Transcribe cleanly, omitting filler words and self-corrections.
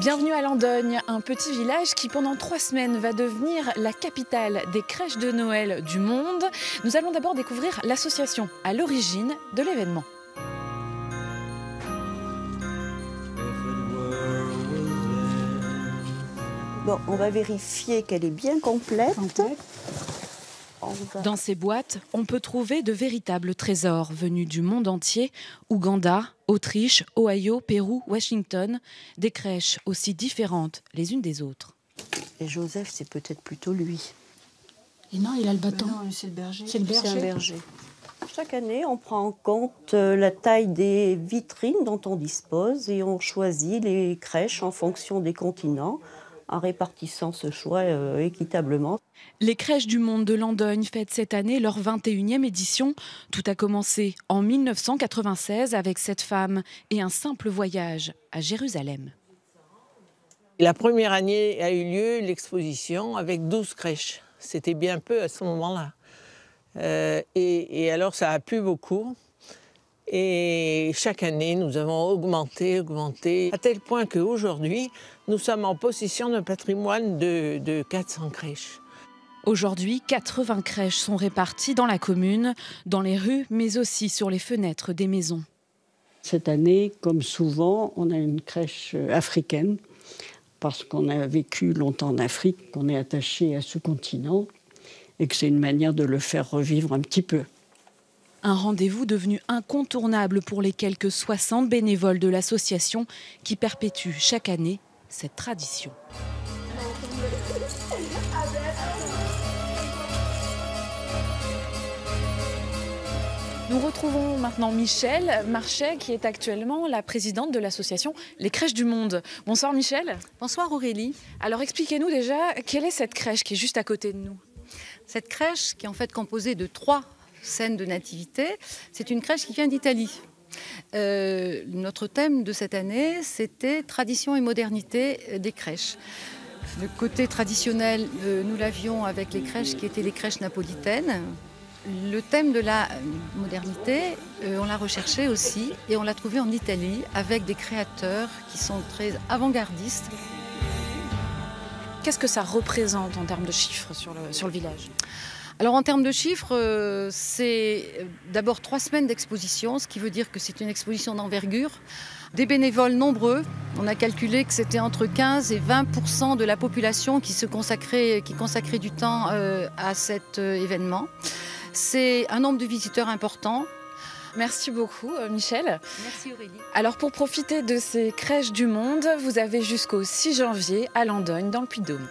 Bienvenue à Landogne, un petit village qui pendant 3 semaines va devenir la capitale des crèches de Noël du monde. Nous allons d'abord découvrir l'association à l'origine de l'événement. Bon, on va vérifier qu'elle est bien complète. Dans ces boîtes, on peut trouver de véritables trésors venus du monde entier, Ouganda, Autriche, Ohio, Pérou, Washington, des crèches aussi différentes les unes des autres. Et Joseph, c'est peut-être plutôt lui. Et non, il a le bâton. Non, c'est le berger. C'est le berger. C'est un berger. Chaque année, on prend en compte la taille des vitrines dont on dispose et on choisit les crèches en fonction des continents, en répartissant ce choix équitablement. Les crèches du monde de Landogne fêtent cette année leur 21e édition. Tout a commencé en 1996 avec cette femme et un simple voyage à Jérusalem. La première année a eu lieu l'exposition avec 12 crèches. C'était bien peu à ce moment-là. Et alors ça a plu beaucoup. Et chaque année, nous avons augmenté, à tel point qu'aujourd'hui, nous sommes en possession d'un patrimoine de 400 crèches. Aujourd'hui, 80 crèches sont réparties dans la commune, dans les rues, mais aussi sur les fenêtres des maisons. Cette année, comme souvent, on a une crèche africaine, parce qu'on a vécu longtemps en Afrique, qu'on est attaché à ce continent, et que c'est une manière de le faire revivre un petit peu. Un rendez-vous devenu incontournable pour les quelques 60 bénévoles de l'association qui perpétuent chaque année cette tradition. Nous retrouvons maintenant Michel Marchais, qui est actuellement la présidente de l'association Les Crèches du Monde. Bonsoir Michel. Bonsoir Aurélie. Alors expliquez-nous déjà, quelle est cette crèche qui est juste à côté de nous? Cette crèche, qui est en fait composée de 3 scènes de nativité, c'est une crèche qui vient d'Italie. Notre thème de cette année, c'était tradition et modernité des crèches. Le côté traditionnel, nous l'avions avec les crèches qui étaient les crèches napolitaines. Le thème de la modernité, on l'a recherché aussi et on l'a trouvé en Italie avec des créateurs qui sont très avant-gardistes. Qu'est-ce que ça représente en termes de chiffres sur le village? Alors en termes de chiffres, c'est d'abord 3 semaines d'exposition, ce qui veut dire que c'est une exposition d'envergure. Des bénévoles nombreux, on a calculé que c'était entre 15 et 20% de la population qui consacrait du temps à cet événement. C'est un nombre de visiteurs important. Merci beaucoup Michel. Merci Aurélie. Alors pour profiter de ces crèches du monde, vous avez jusqu'au 6 janvier à Landogne dans le Puy-de-Dôme.